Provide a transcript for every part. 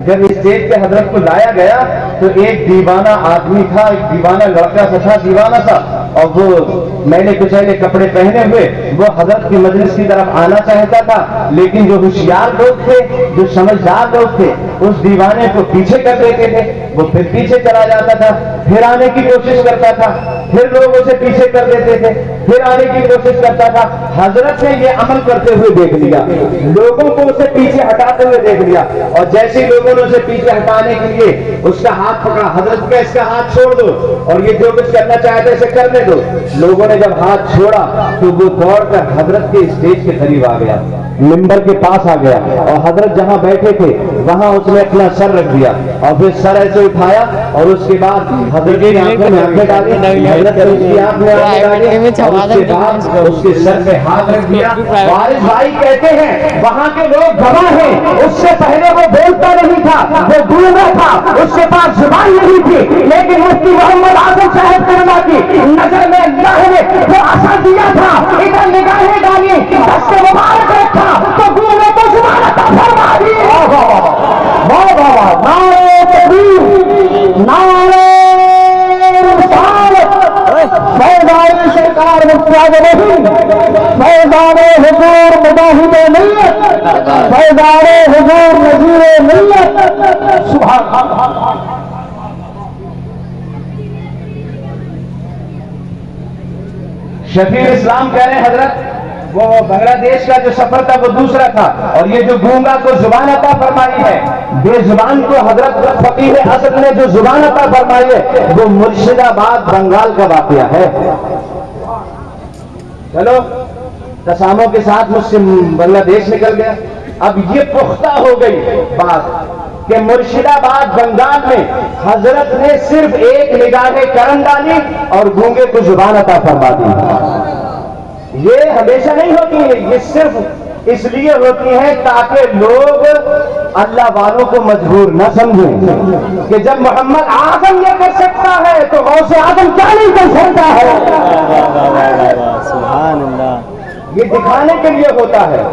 جب اسٹیج پہ حضرت کو لایا گیا تو ایک دیوانہ آدمی تھا، ایک دیوانہ لڑکا سا تھا، دیوانہ تھا، اور وہ میلے کچیلے کپڑے پہنے ہوئے وہ حضرت کی مجلس کی طرف آنا چاہتا تھا، لیکن جو ہوشیار لوگ تھے، جو سمجھدار لوگ تھے، اس دیوانے کو پیچھے کر دیتے تھے، وہ پھر پیچھے چلا جاتا تھا، پھر آنے کی کوشش کرتا تھا، پھر لوگ اسے پیچھے کر دیتے تھے، پھر آنے کی کوشش کرتا تھا۔ حضرت نے یہ عمل کرتے ہوئے دیکھ لیا، لوگوں کو اسے پیچھے ہٹاتے ہوئے دیکھ لیا، اور جیسے لوگوں نے اسے پیچھے ہٹانے کے لیے اس کا ہاتھ پکڑا، حضرت کا اس کا ہاتھ چھوڑ دو اور یہ جو کچھ کرنا چاہتے اسے کرنے دو۔ لوگوں نے جب ہاتھ چھوڑا تو وہ دوڑ کر حضرت کے اسٹیج کے قریب آ گیا، منبر کے پاس آ گیا، اور حضرت جہاں بیٹھے تھے وہاں اس نے اپنا سر رکھ دیا، اور پھر سر ایسے اٹھایا، اور اس کے بعد حضرت کی آنکھوں میں آنکھیں ڈالی، حضرت نے اس کی آنکھ میں آنکھیں ڈالی، اور اس کے بعد اس کے سر پہ ہاتھ رکھ دیا۔ وارث بھائی کہتے ہیں وہاں کے لوگ گواہ ہیں، اس سے پہلے وہ بولتا نہیں تھا، وہ گونگا تھا، اس کے پاس زبان نہیں تھی، لیکن مفتی محمد اعظم صاحب کرما کی نظر میں اللہ نے وہ اثر دیا تھا، ادھر نگاہیں ڈالی، دست مبارک رکھا تو گونگے کو زبان عطا فرما دی۔ واہ واہ واہ، نعرہ تکبیر، نعرہ رسالت، فیضان سرکار مفتی اعظم فیضان حضور مجاہد ملت، فیضان حضور نذیر ملت، سبحان اللہ۔ شفیع اسلام کہہ رہے ہیں حضرت وہ بنگلہ دیش کا جو سفر تھا وہ دوسرا تھا، اور یہ جو گونگا کو زبان عطا فرمائی ہے، بے زبان کو حضرت فقیہ اصل نے جو زبان عطا فرمائی ہے وہ مرشد آباد بنگال کا واقعہ ہے۔ چلو تساموں کے ساتھ مجھ سے بنگلہ دیش نکل گیا۔ اب یہ پختہ ہو گئی بات کہ مرشد آباد بنگال میں حضرت نے صرف ایک نگاہ کرم ڈالی اور گونگے کو زبان عطا فرما دی۔ یہ ہمیشہ نہیں ہوتی ہے، یہ صرف اس لیے ہوتی ہے تاکہ لوگ اللہ والوں کو مجبور نہ سمجھیں کہ جب محمد اعظم یہ کر سکتا ہے تو غوث اعظم کیا نہیں کر سکتا ہے۔ سبحان اللہ۔ یہ دکھانے کے لیے ہوتا ہے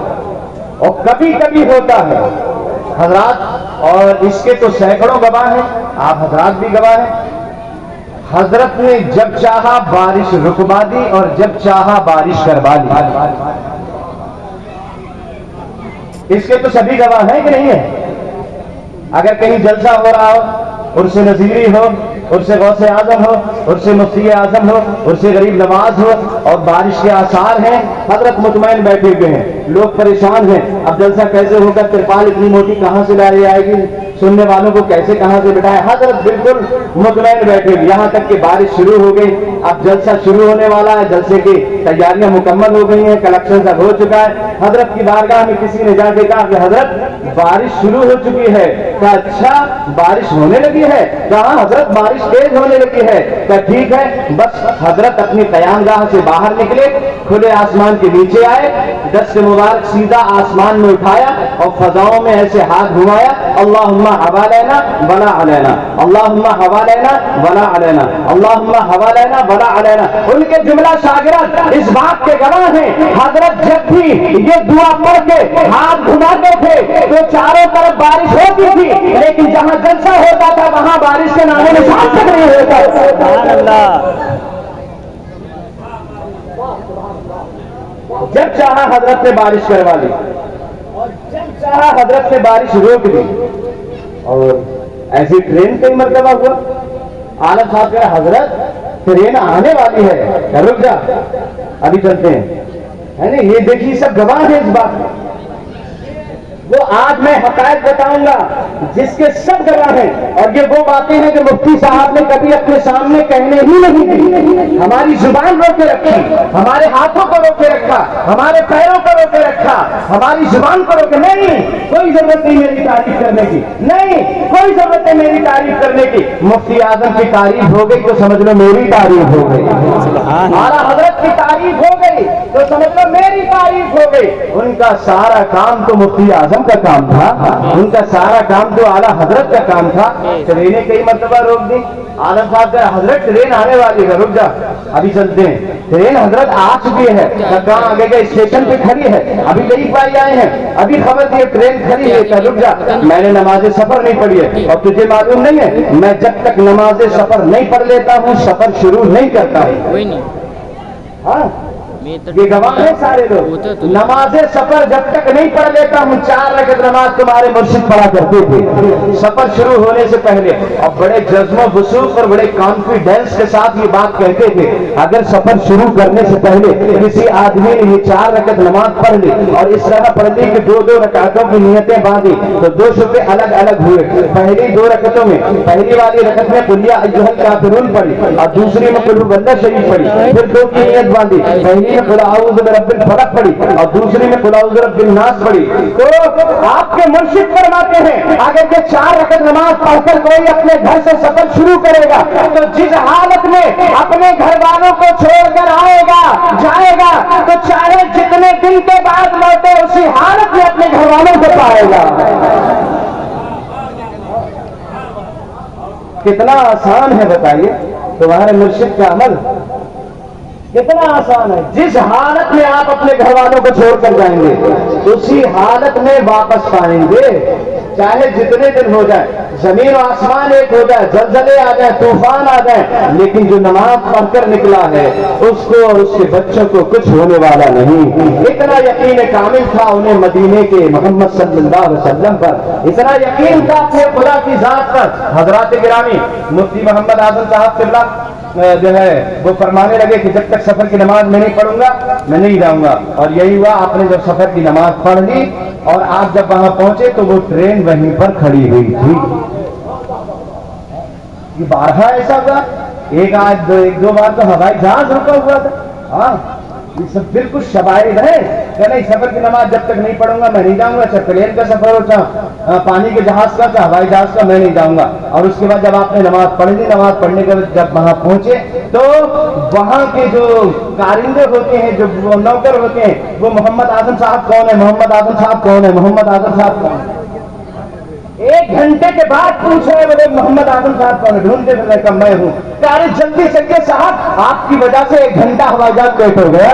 اور کبھی کبھی ہوتا ہے حضرات، اور اس کے تو سینکڑوں گواہ ہیں، آپ حضرات بھی گواہ ہیں۔ حضرت نے جب چاہا بارش رکوا دی اور جب چاہا بارش کروا لی۔ اس کے تو سبھی گواہ ہیں کہ نہیں ہے؟ اگر کہیں جلسہ ہو رہا ہو، عرس نذیری ہو، عرس غوث اعظم ہو، عرس مفتی اعظم ہو، عرس غریب نواز ہو، اور بارش کے آثار ہیں، حضرت مطمئن بیٹھے ہوئے ہیں، لوگ پریشان ہیں، اب جلسہ کیسے ہوگا، ترپال اتنی موٹی کہاں سے لائی آئے گی، سننے والوں کو کیسے کہاں سے بٹھائے، حضرت بالکل مطمئن بیٹھے ہوئے، یہاں تک کہ بارش شروع ہو گئی، اب جلسہ شروع ہونے والا ہے، جلسے کی تیاریاں مکمل ہو گئی ہیں، کلیکشن سب ہو چکا ہے۔ حضرت کی بارگاہ میں کسی نے جا کے کہا کہ حضرت بارش شروع ہو چکی ہے، کہا اچھا بارش ہونے لگی ہے، کہا حضرت بارش تیز ہونے لگی ہے، کہا ٹھیک ہے، بس حضرت اپنی قیام گاہ سے باہر نکلے، کھلے آسمان کے نیچے آئے، دست مبارک سیدھا آسمان میں اٹھایا اور فضاؤں میں ایسے ہاتھ گھمایا، اللہم حوالینا ولا علینا، اللہم حوالینا ولا علینا، اللہم حوالینا ولا علینا۔ ان کے جملہ شاگرد اس بات کے گواہ ہیں، حضرت جب بھی یہ دعا پڑھ کے ہاتھ گھماتے تھے تو چاروں طرف بارش ہوتی تھی، لیکن جہاں جلسہ ہوتا تھا وہاں بارش کے نام نشان تک نہیں ہوتا۔ سبحان اللہ۔ جب چاہا حضرت نے بارش کروا لی اور جب چاہا حضرت نے بارش روک دی، اور ایسی ٹرین کئی مرتبہ ہوا، عالم صاحب کہا حضرت ٹرین آنے والی ہے، رک جا ابھی چلتے ہیں، ہے نا، یہ دیکھیے سب گواہ ہیں اس بات میں۔ وہ آج میں حقائق بتاؤں گا جس کے سب گواہ ہیں، اور یہ وہ باتیں ہیں کہ مفتی صاحب نے کبھی اپنے سامنے کہنے ہی نہیں دی، ہماری زبان روکے رکھی، ہمارے ہاتھوں کو روکے رکھا، ہمارے پیروں کو روکے رکھا، ہماری زبان کو روکے، نہیں کوئی ضرورت نہیں میری تعریف کرنے کی، نہیں کوئی ضرورت نہیں میری تعریف کرنے کی، مفتی اعظم کی تعریف ہو گئی تو سمجھ لو میری تعریف ہو گئی، اعلیٰ حضرت کی تعریف ہو گئی تو سمجھ لو میری تعریف ہو گئی۔ ان کا سارا کام تو مفتی اعظم کا کام تھا، ان کا سارا کام تو اعلیٰ حضرت کا کام تھا۔ ٹرینیں کئی مرتبہ روک دی، عالم صاحب کا حضرت ٹرین آنے والی ہے، رک جا ابھی چلتے ہیں، ٹرین حضرت آ چکی ہے، کہاں آگے کا اسٹیشن پہ کھڑی ہے، ابھی کئی भाई आए हैं, अभी खबर दी ट्रेन खड़ी है, कहा रुक जा, मैंने नमाज सफर नहीं पढ़ी है, और तुझे मालूम नहीं है मैं जब तक नमाज सफर नहीं पढ़ लेता हूँ सफर शुरू नहीं करता हूँ। कोई नहीं। हाँ, ये गवाह है सारे लोग। नमाज सफर जब तक नहीं पढ़ लेता हूँ, 4 रकअत नमाज तुम्हारे मुर्शिद पढ़ा करते थे सफर शुरू होने से पहले, और बड़े जज्म वसूख और बड़े कॉन्फिडेंस के साथ ये बात कहते थे। अगर सफर शुरू करने से पहले किसी आदमी ने ये 4 रकअत नमाज पढ़ ली और इस तरह पढ़ ली कि 2-2 रकातों की नियतें बांधी, तो 2 शुबे अलग अलग हुए। पहली 2 रकतों में, पहली वाली रकत में कुल या अय्युहल काफिरून पढ़ी और दूसरी में कुल हुवल्लाह शरीफ पढ़ी, फिर 2 की नियत बांधी, पहली में कुल आऊज़ु बिरब्बिल फलक पढ़ी और दूसरी में कुल आऊज़ु बिरब्बिन नास पढ़ी। तो आपके मुर्शिद फरमाते हैं अगर ये 4 रकअत नमाज पढ़कर कोई अपने घर से सफर शुरू करेगा तो जिस हालत में अपने घर वालों को छोड़कर आएगा जाएगा, तो चाहे जितने दिन के बाद लौटे उसी हालत में अपने घर वालों को पाएगा। कितना आसान है बताइए तुम्हारे मुर्शिद का अमल, कितना आसान है। जिस हालत में आप अपने घर वालों को छोड़कर जाएंगे उसी हालत में वापस पाएंगे, चाहे जितने दिन हो जाए, जमीन और आसमान एक हो जाए, जलजले आ जाए, तूफान आ जाए, लेकिन जो नमाज पढ़कर निकला है उसको और उसके बच्चों को कुछ होने वाला नहीं। इतना यकीन कामिल था उन्हें मदीने के मोहम्मद सल्लल्लाहु अलैहि वसल्लम पर, इतना यकीन था अपने खुदा की जात पर। हजरात गिरामी मुफ्ती मोहम्मद आजम साहब किबला जो है वो फरमाने लगे कि जब तक सफर की नमाज मैं नहीं पढ़ूंगा मैं नहीं जाऊंगा, और यही हुआ। आपने जब सफर की नमाज पढ़ ली और आप जब वहां पहुंचे तो वो ट्रेन वहीं पर खड़ी हुई थी। ये 12 ऐसा हुआ, एक दो बार तो हवाई जहाज रुका हुआ था। हाँ, ये सब बिल्कुल शबाइद है कि नहीं, सफर की नमाज जब तक नहीं पढ़ूंगा मैं नहीं जाऊंगा, चाहे प्लेन का सफर हो, चाहे पानी के जहाज का, चाहे हवाई जहाज का, मैं नहीं जाऊंगा। और उसके बाद जब आपने नमाज पढ़ ली, नमाज पढ़ने के बाद जब वहां पहुंचे तो वहां के जो कारिंदे होते हैं, जो नौकर होते हैं, वो मोहम्मद आजम साहब कौन है, मोहम्मद आजम साहब कौन है, मोहम्मद आजम साहब कौन है। 1 घंटे के बाद पूछ रहे बोले मोहम्मद आजम साहब कौन है, ढूंढते फिर का मैं हूं। अरे जल्दी से साहब आपकी वजह से 1 घंटा हवाई जहाज लेट हो गया।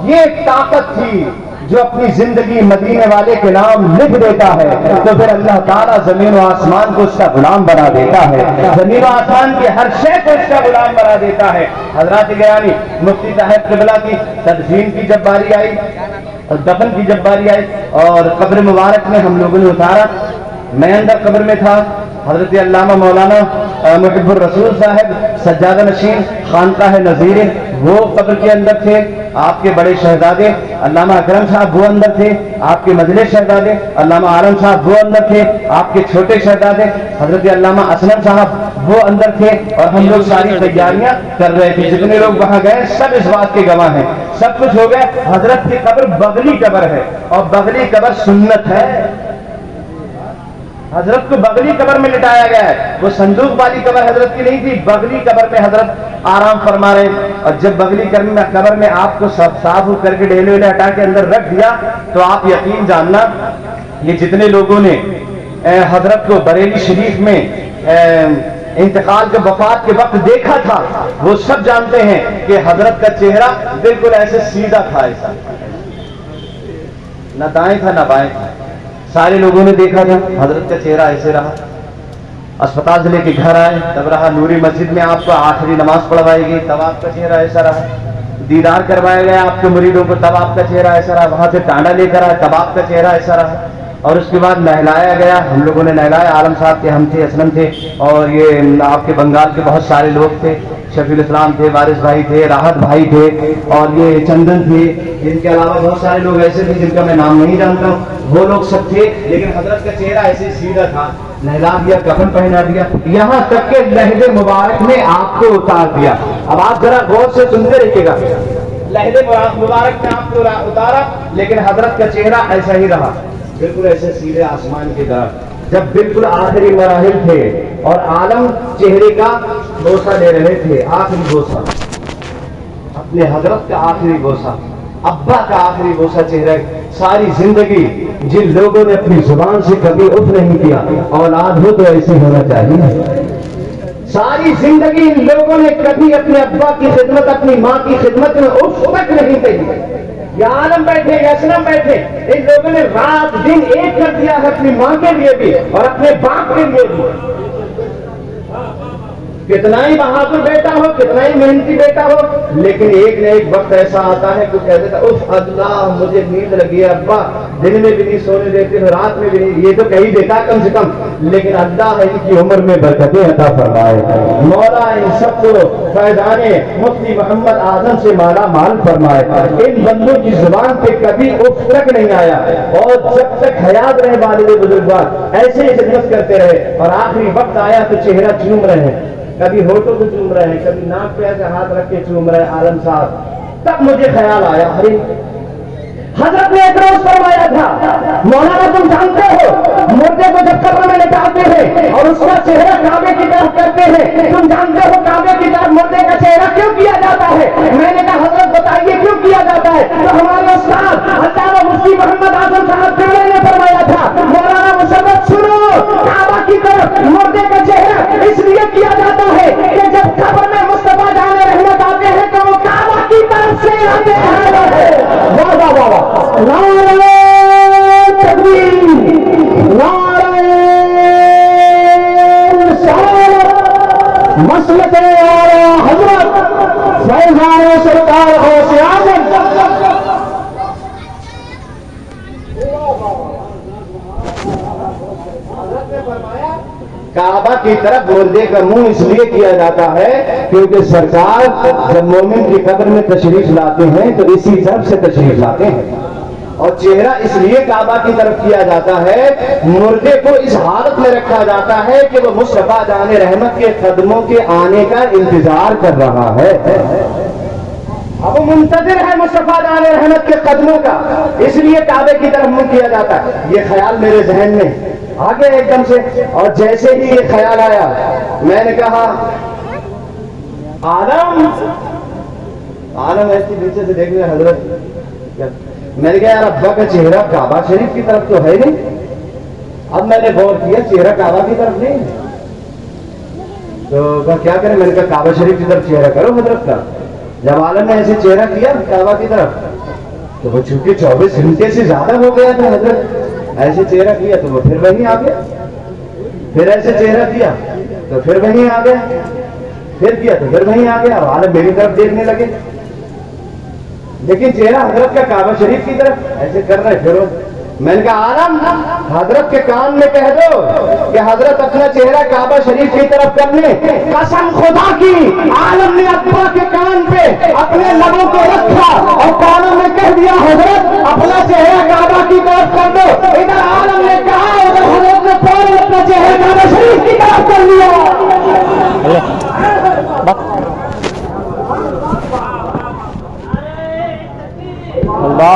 ये ताकत थी जो अपनी जिंदगी मदीने वाले के नाम लिख देता है तो फिर अल्लाह ताला जमीन और आसमान को उसका गुलाम बना देता है, जमीन और आसमान के हर शय को उसका गुलाम बना देता है। हजरात गिरामी मुफ्ती साहब किबला की तदफीन की जब बारी आई और दफन की जब बारी आई और कब्र मुबारक में हम लोगों ने उतारा, मैं अंदर कब्र में था, हजरत अल्लामा मौलाना मुहिब्बुर रसूल साहब सज्जादा नशीन खानकाह नज़ीर वो कब्र के अंदर थे, आपके बड़े शहजादे अल्लामा अकरम साहब वो अंदर थे, आपके मजले शहजादे अल्लामा आलम साहब वो अंदर थे, आपके छोटे शहजादे हजरत अल्लामा असलम साहब वो अंदर थे, और हम लोग सारी तैयारियां कर रहे थे। जितने लोग वहां गए सब इस बात के गवाह हैं, सब कुछ हो गया। हजरत की कब्र बगली कब्र है और बगली कब्र सुन्नत है। हजरत को बगली कब्र में लिटाया गया है, वो संदूक वाली कब्र हजरत की नहीं थी, बगली कब्र में हजरत आराम फरमा रहे। और जब बगली कब्र में आपको सब साफ करके ढेले वेले हटा के अंदर रख दिया तो आप यकीन जानना ये जितने लोगों ने हजरत को बरेली शरीफ में इंतकाल के वफात के वक्त देखा था वो सब जानते हैं कि हजरत का चेहरा बिल्कुल ऐसे सीधा था, ऐसा न दाएं था न बाएं था। सारे लोगों ने देखा था हजरत का चेहरा ऐसे रहा। अस्पताल से लेके घर आए तब रहा, नूरी मस्जिद में आपको आखिरी नमाज पढ़वाई गई तब आपका चेहरा ऐसा रहा, दीदार करवाया गया आपके मुरीदों को तब आपका चेहरा ऐसा रहा, वहां से टांडा लेकर आए तब आपका चेहरा ऐसा रहा, और उसके बाद नहलाया गया, हम लोगों ने नहलाया, आलम साहब के हम थे, असलम थे, और ये आपके बंगाल के बहुत सारे लोग थे, शफील इस्लाम थे, वारिस भाई थे, राहत भाई थे, और ये चंदन थे, इनके अलावा बहुत सारे लोग ऐसे थे जिनका मैं नाम नहीं जानता हूँ, वो लोग सब थे। लेकिन हजरत का चेहरा ऐसे सीधा था, नहला दिया, कफन पहना दिया, यहाँ तक के लहदे मुबारक में आपको उतार दिया। अब आप जरा गौर से सुनते रहिएगा, लहदे मुबारक में आपको उतारा लेकिन हजरत का चेहरा ऐसा ही रहा, बिल्कुल ऐसे सीधे आसमान की तरफ। जब बिल्कुल आखिरी मराहिल थे और आलम चेहरे का बोसा ले रहे थे, आखिरी बोसा, अपने हजरत का आखिरी बोसा, अब्बा का आखिरी बोसा चेहरा। सारी जिंदगी जिन लोगों ने अपनी जुबान से कभी उफ नहीं किया, औलाद हो तो ऐसे होना चाहिए। सारी जिंदगी इन लोगों ने कभी अपने अब्बा की खिदमत, अपनी माँ की खिदमत में उफ तक नहीं कही, या आलम बैठे या असलम बैठे, इन लोगों ने रात दिन एक कर दिया है अपनी माँ के लिए भी और अपने बाप के लिए भी। कितना ही बहादुर बेटा हो, कितना ही मेहनती बेटा हो, लेकिन एक न एक वक्त ऐसा आता है कि कह देता उफ अल्लाह मुझे नींद लगी है, अब्बा दिन में भी नहीं सोने देते हो, रात में भी नहीं, ये तो कहीं देता कम से कम, लेकिन अल्लाह इनकी उम्र में बरकतें अता फरमाए। मौला इन सबको फैजाने मुफ्ती मोहम्मद आजम से माला माल फरमाए। इन बंदों की जुबान पे कभी उफ तक नहीं आया और जब तक हयात रहे वालिद बुजुर्ग ऐसे ही खिदमत करते रहे और आखिरी वक्त आया तो चेहरा चूम रहे हैं, कभी होठों को चूम रहे हैं, कभी नाक पे ऐसे हाथ रख के चूम रहे हैं आलम साहब। तब मुझे ख्याल आया, अरे हजरत ने एक रोज फरमाया था, मौलाना तुम जानते हो मुर्दे को जब कब्र में लेटाते हैं और उसका चेहरा काबे की तरफ करते हैं, तुम जानते हो काबे की तरफ मुर्दे का चेहरा क्यों किया जाता है? मैंने कहा हजरत बताइए क्यों किया जाता है? तो हमारे उस्ताद अल्लामा मुफ्ती मोहम्मद आजम साहब किबला ने फरमाया था, मौलाना मुशर्रफ सुनो, काबा की तरफ मुर्दे का चेहरा इसलिए किया जाता है कि जब कब्र में मुस्तफा जाने रहमत आते हैं तो वो काबा की तरफ से आते हैं। वाह वाह वाह वाह, नारे तकबीर, नारे रिसालत, मसलक आला हजरत फैजान सरकार गौसे आज़म। काबा की तरफ मुर्दे का मुंह इसलिए किया जाता है क्योंकि सरकार जब मोमिन की कब्र में तशरीफ लाते हैं तो इसी तरफ से तशरीफ लाते हैं, और चेहरा इसलिए काबा की तरफ किया जाता है, मुर्दे को इस हालत में रखा जाता है कि वो मुस्तफा जाने रहमत के कदमों के आने का इंतजार कर रहा है। अब वो मुंतजिर है मुस्तफा जाने रहमत के कदमों का, इसलिए काबे की तरफ मुंह किया जाता है। ये ख्याल मेरे जहन में आ गया एकदम से, और जैसे ही ये ख्याल आया मैंने कहा आलम, आलम ऐसी नीचे से देखने हजरत, मैंने कहा यार अब्बा का चेहरा काबा शरीफ की तरफ तो है नहीं। अब मैंने गौर किया चेहरा काबा की तरफ नहीं है, तो क्या करें? मैंने कहा काबा शरीफ की तरफ चेहरा करो हजरत का। जब आलम ने ऐसे चेहरा किया काबा की तरफ तो वो चूंकि 24 घंटे से ज्यादा हो गया था, हजरत ऐसे चेहरा किया तो वो फिर वहीं आ गया, फिर ऐसे चेहरा किया तो फिर वहीं आ गया, फिर किया तो फिर वहीं आ गया, और आलम मेरी तरफ देखने लगे, लेकिन चेहरा हजरत का काबा शरीफ की तरफ ऐसे कर रहे। फिर मैंने कहा आलम हजरत के कान में कह दो कि हजरत अपना चेहरा काबा शरीफ की तरफ करने। कसम खुदा की आलम ने अब्बा के कान पे अपने लबों को रखा और कानों में कह दिया हजरत अपना चेहरा काबा की तरफ कर दो। इधर आलम ने कहा, उधर हजरत ने फौरन अपना चेहरा काबा शरीफ की तरफ कर लिया।